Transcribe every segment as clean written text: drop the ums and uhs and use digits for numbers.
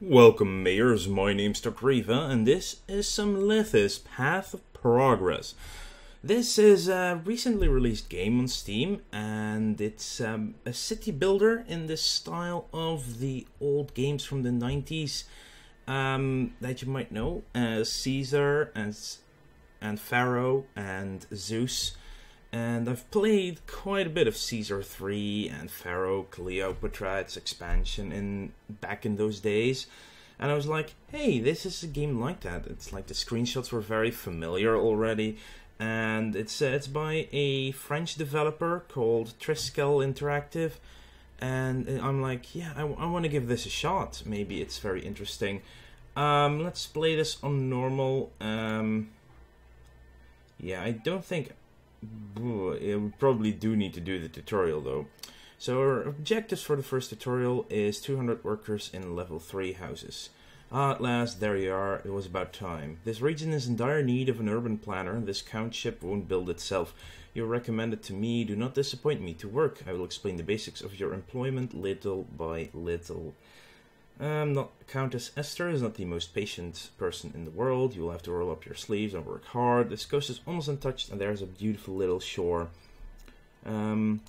Welcome, Mayors. My name's Dr. Riva, and this is some Lethis Path of Progress. This is a recently released game on Steam, and it's a city builder in the style of the old games from the 90s that you might know, as Caesar and Pharaoh and Zeus. And I've played quite a bit of Caesar 3 and Pharaoh, Cleopatra, its expansion back in those days. And I was like, hey, this is a game like that. It's like the screenshots were very familiar already. And it's by a French developer called Triskell Interactive. And I'm like, yeah, I want to give this a shot. Maybe it's very interesting. Let's play this on normal. Yeah, I don't think... We probably do need to do the tutorial though. So our objectives for the first tutorial is 200 workers in level 3 houses. At last, there you are, it was about time. This region is in dire need of an urban planner. This countship won't build itself. You're recommended to me, do not disappoint me. To work, I will explain the basics of your employment little by little. Countess Esther is not the most patient person in the world. You will have to roll up your sleeves and work hard. This coast is almost untouched, and there's a beautiful little shore. The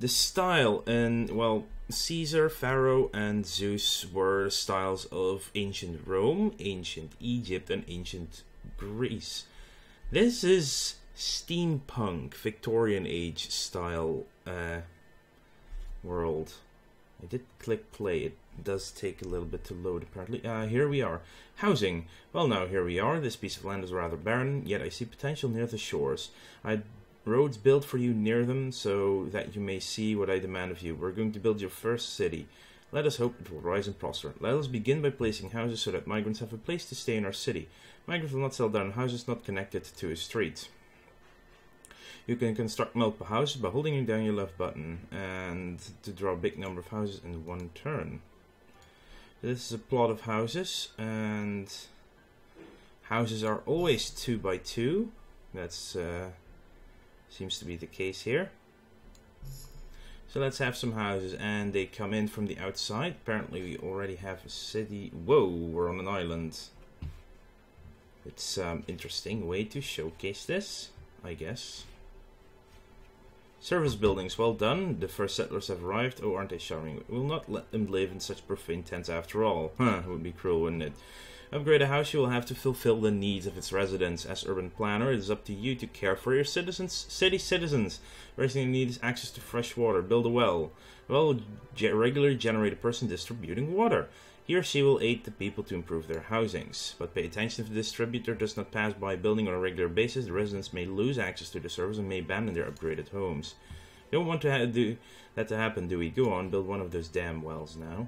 style, well, Caesar, Pharaoh, and Zeus were styles of ancient Rome, ancient Egypt, and ancient Greece. This is steampunk, Victorian age style world. I did click play. It does take a little bit to load, apparently. Here we are. Housing. Well, now here we are. This piece of land is rather barren, yet I see potential near the shores. I had roads built for you near them, so that you may see what I demand of you. We're going to build your first city. Let us hope it will rise and prosper. Let us begin by placing houses so that migrants have a place to stay in our city. Migrants will not settle down in houses not connected to a street. You can construct multiple houses by holding down your left button and to draw a big number of houses in one turn. This is a plot of houses, and houses are always 2 by 2. That's seems to be the case here. So let's have some houses, and they come in from the outside. Apparently we already have a city. Whoa, we're on an island. It's interesting way to showcase this, I guess. Service buildings, well done. The first settlers have arrived. Oh, aren't they charming? We'll not let them live in such profane tents after all. It would be cruel, wouldn't it? Upgrade a house, you will have to fulfill the needs of its residents. As urban planner, it is up to you to care for your citizens. City citizens. First thing you need is access to fresh water. Build a well. A well will regularly generate a person distributing water. He or she will aid the people to improve their housings. But pay attention if the distributor does not pass by a building on a regular basis. The residents may lose access to the service and may abandon their upgraded homes. Don't want to do that to happen, do we? Go on, build one of those damn wells now.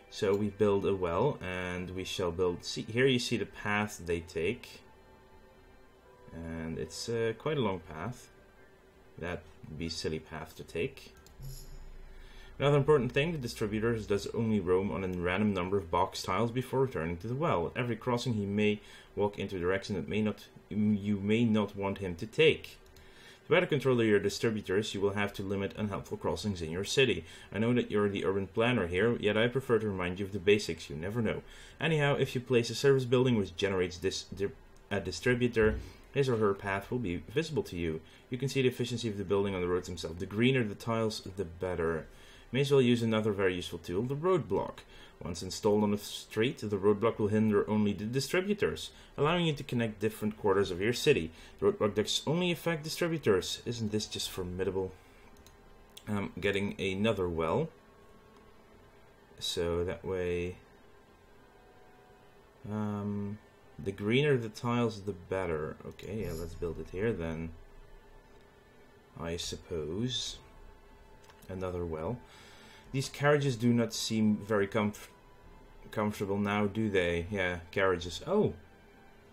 So we build a well, and we shall build... See, here you see the path they take. And it's quite a long path. That would be a silly path to take. Another important thing, the distributor does only roam on a random number of box tiles before returning to the well. At every crossing he may walk into a direction that you may not want him to take. To better control your distributors, you will have to limit unhelpful crossings in your city. I know that you're the urban planner here, yet I prefer to remind you of the basics. You never know. Anyhow, if you place a service building which generates a distributor, his or her path will be visible to you. You can see the efficiency of the building on the roads themselves. The greener the tiles, the better. May as well use another very useful tool, the roadblock. Once installed on the street, the roadblock will hinder only the distributors, allowing you to connect different quarters of your city. The roadblock does only affect distributors. Isn't this just formidable? Getting another well. So that way... the greener the tiles, the better. Okay, yeah, let's build it here then. I suppose. Another well. These carriages do not seem very comfortable now, do they? Yeah, carriages. Oh!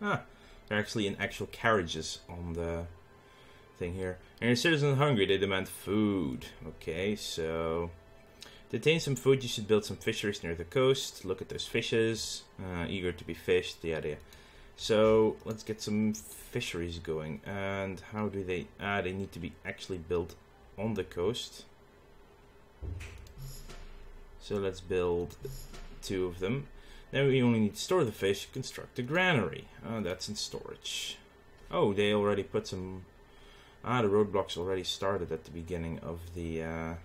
Ah, they're actually in actual carriages on the thing here. And your citizens are hungry, they demand food. Okay, so... To attain some food, you should build some fisheries near the coast. Look at those fishes. Eager to be fished, yeah. So, let's get some fisheries going. And how do they... they need to be actually built on the coast. So let's build 2 of them. Then we only need to store the fish, construct a granary. That's in storage. Oh, they already put some... the roadblocks already started at the beginning of the...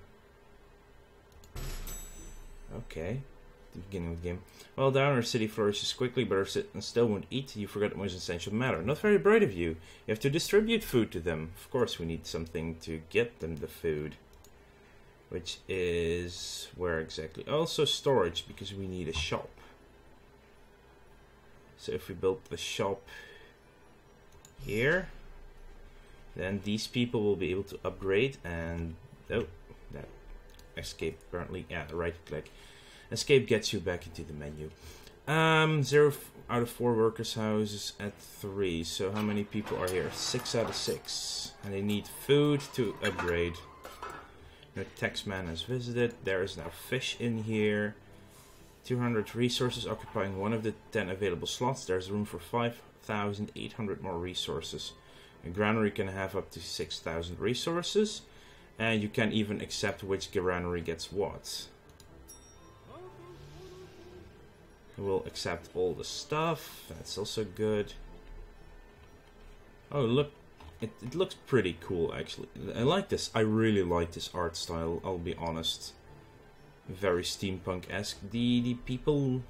Okay, the beginning of the game. Well, down our city flourishes quickly, but our citizens still won't eat. You forgot the most essential matter. Not very bright of you. You have to distribute food to them. Of course, we need something to get them the food. Which is... where exactly? Also storage, because we need a shop. So if we build the shop here, then these people will be able to upgrade and... oh, that escape apparently... yeah, right click. Escape gets you back into the menu. 0 out of 4 workers' houses at 3. So how many people are here? 6 out of 6. And they need food to upgrade. The taxman has visited. There is now fish in here. 200 resources occupying one of the 10 available slots. There's room for 5,800 more resources. A granary can have up to 6,000 resources. And you can even accept which granary gets what. We'll accept all the stuff. That's also good. Oh, look. It looks pretty cool, actually. I like this. I really like this art style, I'll be honest. Very steampunk-esque. The people...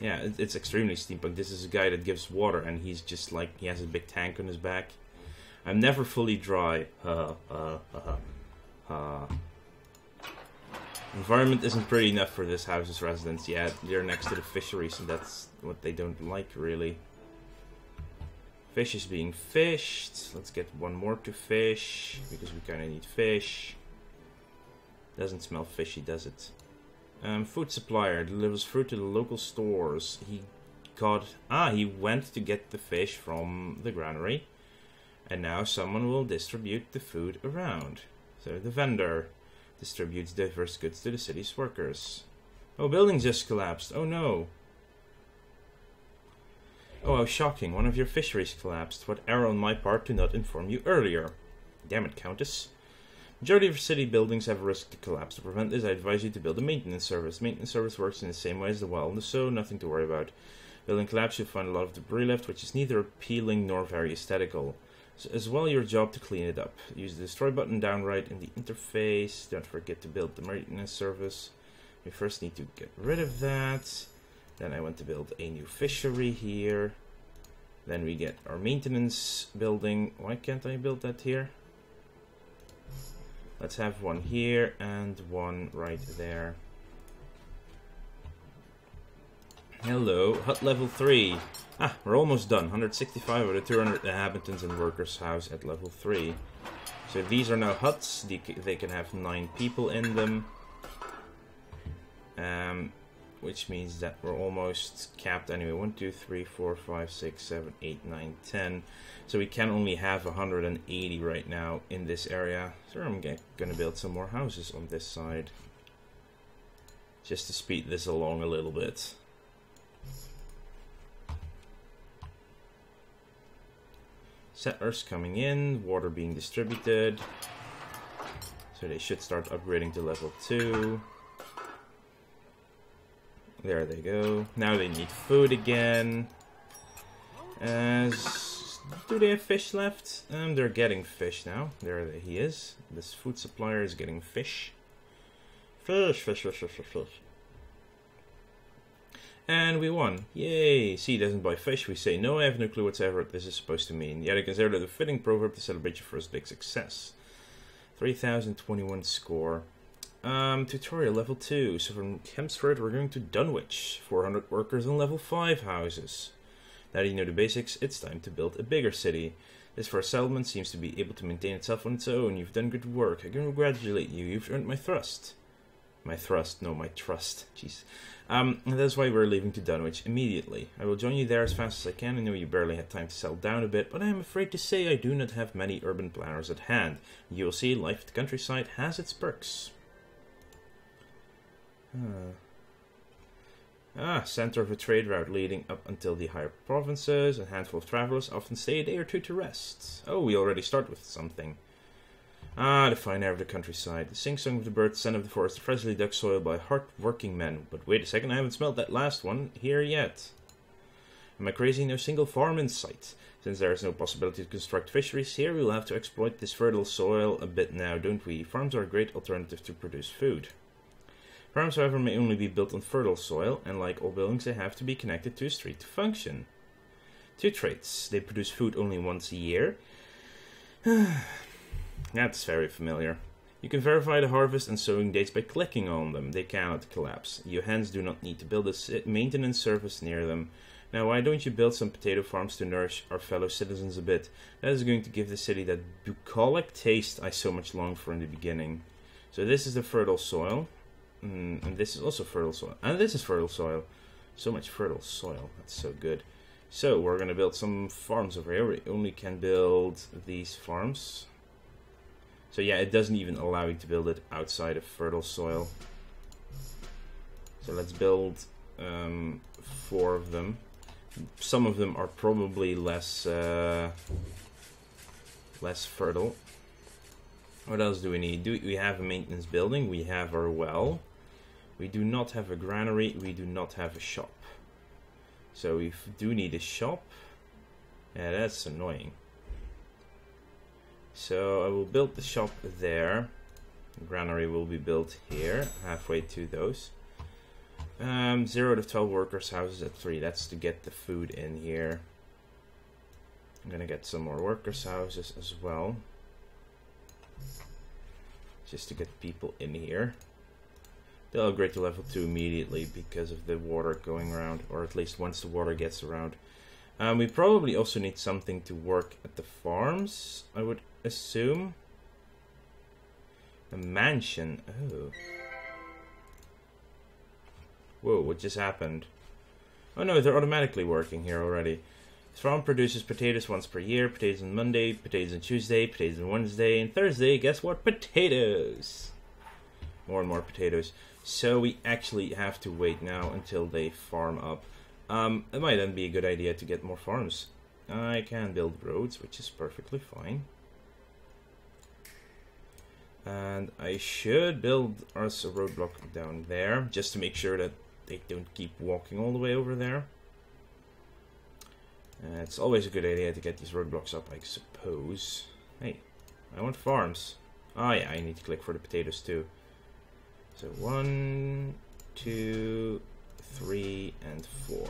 yeah, it's extremely steampunk. This is a guy that gives water, and he's just like... he has a big tank on his back. I'm never fully dry. Environment isn't pretty enough for this house's residents yet. They're next to the fisheries, and that's what they don't like, really. Fish is being fished. Let's get one more to fish, because we kind of need fish. Doesn't smell fishy, does it? Food supplier delivers fruit to the local stores. He went to get the fish from the granary. And now someone will distribute the food around. So the vendor distributes diverse goods to the city's workers. Oh, building just collapsed. Oh no. Oh, how shocking. One of your fisheries collapsed. What error on my part to not inform you earlier. Damn it, Countess. Majority of city buildings have a risk to collapse. To prevent this, I advise you to build a maintenance service. Maintenance service works in the same way as the well, so nothing to worry about. Building collapse, you'll find a lot of debris left, which is neither appealing nor very aesthetical. So as well your job to clean it up. Use the destroy button down right in the interface. Don't forget to build the maintenance service. We first need to get rid of that. Then I want to build a new fishery here. Then we get our maintenance building. Why can't I build that here? Let's have one here and one right there. Hello, hut level 3. We're almost done. 165 out of 200 inhabitants and workers' house at level 3. So these are now huts. They can have 9 people in them. Which means that we're almost capped anyway. 1, 2, 3, 4, 5, 6, 7, 8, 9, 10. So we can only have 180 right now in this area. So I'm gonna build some more houses on this side. Just to speed this along a little bit. Settlers coming in, water being distributed. So they should start upgrading to level 2. There they go. Now they need food again. Do they have fish left? They're getting fish now. There he is. This food supplier is getting fish. Fish. And we won. Yay! See, doesn't buy fish. We say, no, I have no clue whatsoever what this is supposed to mean. Yet I consider it a fitting proverb to celebrate your first big success. 3021 score. Tutorial level 2. So from Hemsford we're going to Dunwich. 400 workers and level 5 houses. Now that you know the basics, it's time to build a bigger city. This first settlement seems to be able to maintain itself on its own. You've done good work. I congratulate you. You've earned my trust. My trust. Jeez. And that's why we're leaving to Dunwich immediately. I will join you there as fast as I can. I know you barely had time to settle down a bit, but I am afraid to say I do not have many urban planners at hand. You will see life at the countryside has its perks. Center of a trade route leading up until the higher provinces. A handful of travelers often stay a day or two to rest. Oh, we already start with something. Ah, the fine air of the countryside, the sing-song of the birds, the scent of the forest, the freshly dug soil by hard-working men. But wait a second, I haven't smelled that last one here yet. Am I crazy? No single farm in sight. Since there is no possibility to construct fisheries here, we will have to exploit this fertile soil a bit now, don't we? Farms are a great alternative to produce food. Farms, however, may only be built on fertile soil, and like all buildings, they have to be connected to a street to function. 2 traits. They produce food only once a year. That's very familiar. You can verify the harvest and sowing dates by clicking on them. They cannot collapse. You hens do not need to build a maintenance service near them. Now, why don't you build some potato farms to nourish our fellow citizens a bit? That is going to give the city that bucolic taste I so much longed for in the beginning. So this is the fertile soil. And this is also fertile soil. And this is fertile soil. So much fertile soil. That's so good. So, we're going to build some farms over here. We only can build these farms. So yeah, it doesn't even allow you to build it outside of fertile soil. So let's build 4 of them. Some of them are probably less fertile. What else do we need? Do we have a maintenance building? We have our well. We do not have a granary. We do not have a shop. So we do need a shop. Yeah, that's annoying. So I will build the shop there. The granary will be built here, halfway to those. 0 to 12 workers' houses at 3. That's to get the food in here. I'm gonna get some more workers' houses as well. Just to get people in here. They'll upgrade to level 2 immediately because of the water going around. Or at least once the water gets around. We probably also need something to work at the farms, I would assume. A mansion. Oh. Whoa, what just happened? Oh no, they're automatically working here already. This farm produces potatoes once per year. Potatoes on Monday, potatoes on Tuesday, potatoes on Wednesday, and Thursday, guess what? Potatoes! More and more potatoes. So we actually have to wait now until they farm up. It might then be a good idea to get more farms. I can build roads, which is perfectly fine. And I should build us a roadblock down there, just to make sure that they don't keep walking all the way over there. It's always a good idea to get these roadblocks up, I suppose. Hey, I want farms. Oh yeah, I need to click for the potatoes too. So 1, 2, 3, and 4.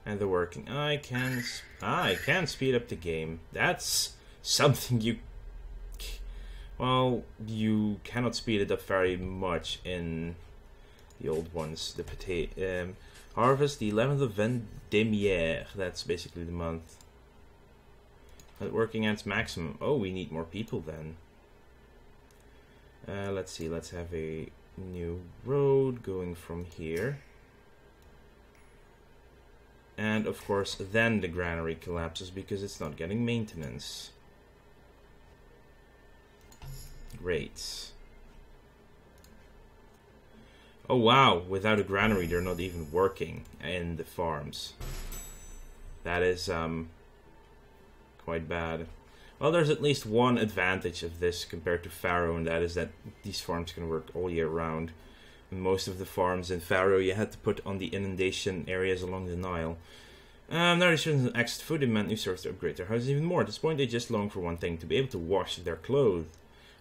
And they're working. I can speed up the game. That's something you... Well, you cannot speed it up very much in the old ones. The potato... harvest the 11th of Vendémiaire. That's basically the month. But working at its maximum. Oh, we need more people then. Let's see. Let's have a new road going from here. And of course, then the granary collapses because it's not getting maintenance. Great. Oh wow, without a granary they're not even working in the farms. That is quite bad. Well, there's at least one advantage of this compared to Pharaoh, and that is that these farms can work all year round. And most of the farms in Pharaoh you had to put on the inundation areas along the Nile. Now they shouldn't access food, demand new service to upgrade their houses even more. At this point they just long for one thing, to be able to wash their clothes.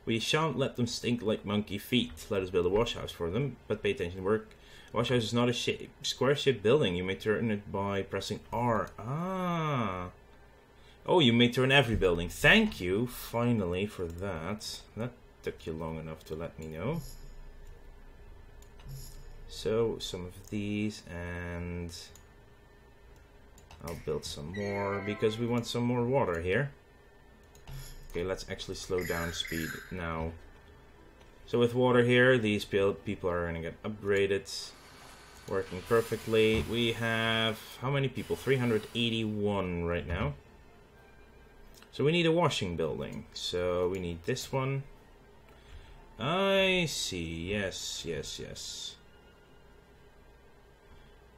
We shan't let them stink like monkey feet. Let us build a wash house for them, but pay attention to work. A wash house is not a square-shaped building. You may turn it by pressing R. Ah. Oh, you may turn every building. Thank you, finally, for that. That took you long enough to let me know. So, some of these, and I'll build some more, because we want some more water here. Okay, let's actually slow down speed now. So with water here, these people are going to get upgraded. Working perfectly. We have, how many people? 381 right now. So we need a washing building. So we need this one. I see. Yes, yes, yes.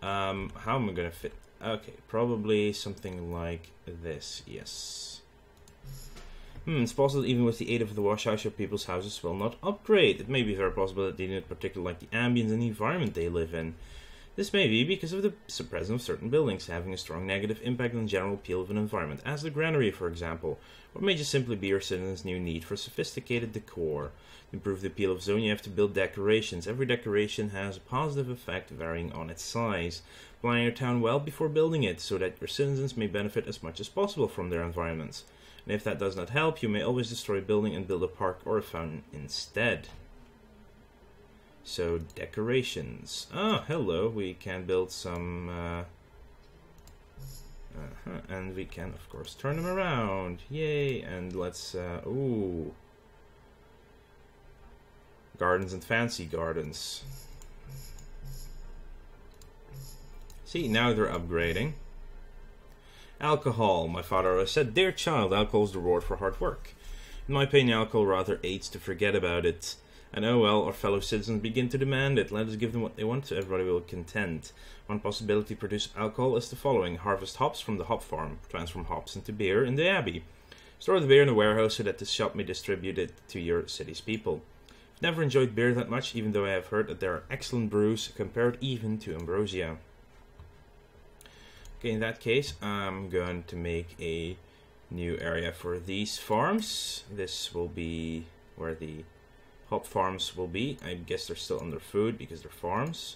How am I going to fit? Okay, probably something like this. Yes. It's possible that even with the aid of the wash house, your people's houses will not upgrade. It may be very possible that they do not particularly like the ambience and the environment they live in. This may be because of the presence of certain buildings having a strong negative impact on the general appeal of an environment, as the granary, for example. Or it may just simply be your citizens' new need for sophisticated decor. To improve the appeal of a zone, you have to build decorations. Every decoration has a positive effect varying on its size. Plan your town well before building it, so that your citizens may benefit as much as possible from their environments. And if that does not help, you may always destroy a building and build a park or a fountain instead. So, decorations. Ah, hello, we can build some... and we can, of course, turn them around. Yay! And let's... ooh. Gardens and fancy gardens. See, now they're upgrading. Alcohol. My father always said, "Dear child, alcohol is the reward for hard work." In my opinion, alcohol rather aids to forget about it. And oh well, our fellow citizens begin to demand it. Let us give them what they want, so everybody will be content. One possibility to produce alcohol is the following. Harvest hops from the hop farm. Transform hops into beer in the abbey. Store the beer in a warehouse so that the shop may distribute it to your city's people. I've never enjoyed beer that much, even though I have heard that there are excellent brews compared even to ambrosia. Okay, in that case, I'm going to make a new area for these farms. This will be where the hop farms will be. I guess they're still under food because they're farms.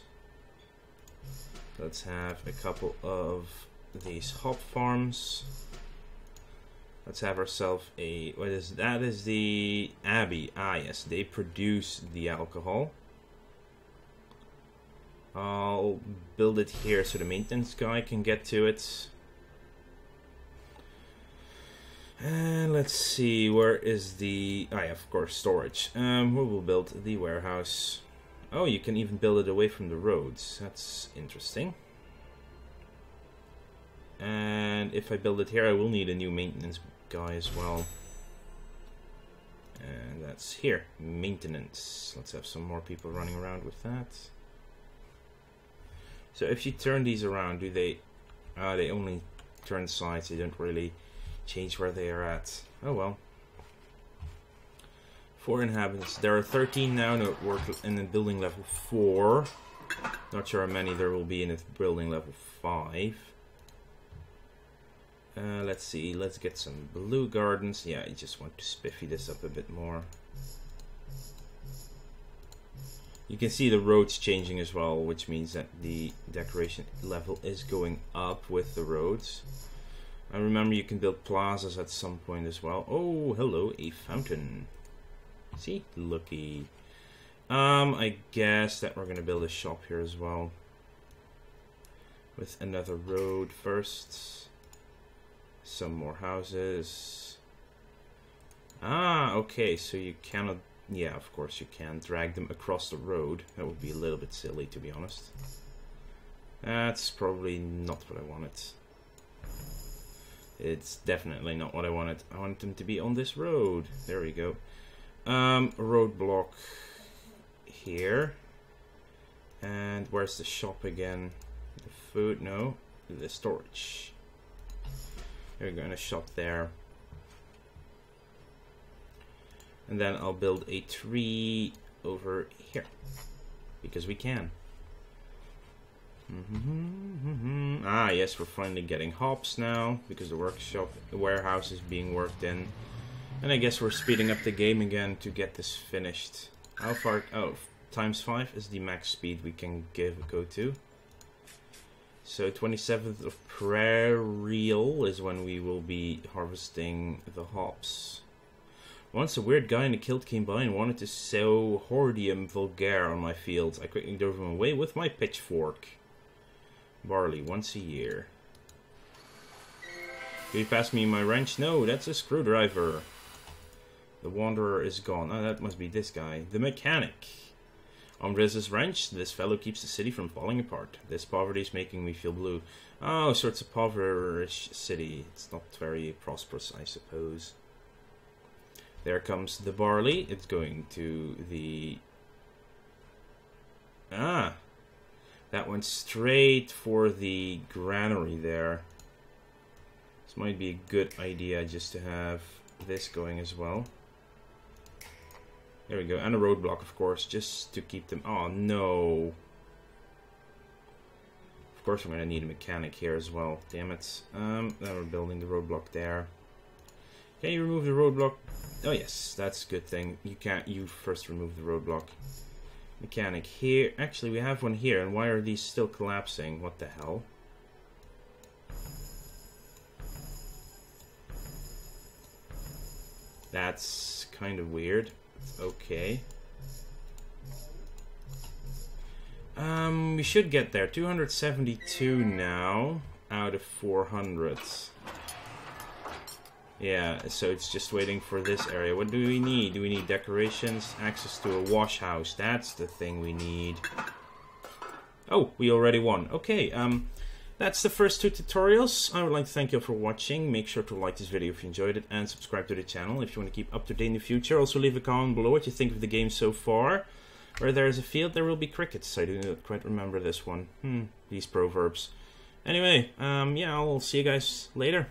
Let's have a couple of these hop farms. Let's have ourselves a... what is that? Is the abbey. Ah, yes, they produce the alcohol. I'll build it here so the maintenance guy can get to it. And let's see, where is the... ah, yeah, of course, storage. We will build the warehouse. Oh, you can even build it away from the roads. That's interesting. And if I build it here, I will need a new maintenance guy as well. And that's here, maintenance. Let's have some more people running around with that. So if you turn these around, do they... they only turn sides, they don't really change where they are at. Oh well. 4 inhabitants. There are 13 now that work in the building level 4. Not sure how many there will be in the building level 5. Let's see, let's get some blue gardens. Yeah, I just want to spiffy this up a bit more. You can see the roads changing as well, which means that the decoration level is going up with the roads. I remember you can build plazas at some point as well. Oh, hello, a fountain. See? Looky. I guess that we're going to build a shop here as well. With another road first. Some more houses. Ah, okay, so you cannot... yeah, of course you can drag them across the road. That would be a little bit silly, to be honest. That's probably not what I wanted. It's definitely not what I wanted. I wanted them to be on this road. There we go. Roadblock here. And where's the shop again? The food? No. The storage. There we go, and a shop there. And then I'll build a tree over here. Because we can. Ah, yes, we're finally getting hops now. Because the warehouse is being worked in. And I guess we're speeding up the game again to get this finished. How far? Oh, ×5 is the max speed we can go to. So 27th of Prairial is when we will be harvesting the hops. Once a weird guy in a kilt came by and wanted to sow Hordium vulgare on my fields. I quickly drove him away with my pitchfork. Barley, once a year. Did you pass me my wrench? No, that's a screwdriver. The wanderer is gone. Oh, that must be this guy. The mechanic. Andres' wrench. This fellow keeps the city from falling apart. This poverty is making me feel blue. Oh, so it's a poverish city. It's not very prosperous, I suppose. There comes the barley. It's going to the... ah! That went straight for the granary there. This might be a good idea just to have this going as well. There we go, and a roadblock, of course, just to keep them... Oh, no. Of course, I'm going to need a mechanic here as well. Damn it. Now we're building the roadblock there. Can you remove the roadblock? Oh, yes, that's a good thing. You can't... You first remove the roadblock. Mechanic here. Actually, we have one here, and why are these still collapsing? What the hell? That's kind of weird. Okay. We should get there. 272 now out of 400. Yeah, so it's just waiting for this area. What do we need? Do we need decorations? Access to a wash house. That's the thing we need. Oh, we already won. Okay, that's the first 2 tutorials. I would like to thank you all for watching. Make sure to like this video if you enjoyed it and subscribe to the channel if you want to keep up to date in the future. Also leave a comment below what you think of the game so far. Where there is a field, there will be crickets. I do not quite remember this one. These proverbs. Anyway, yeah, I'll see you guys later.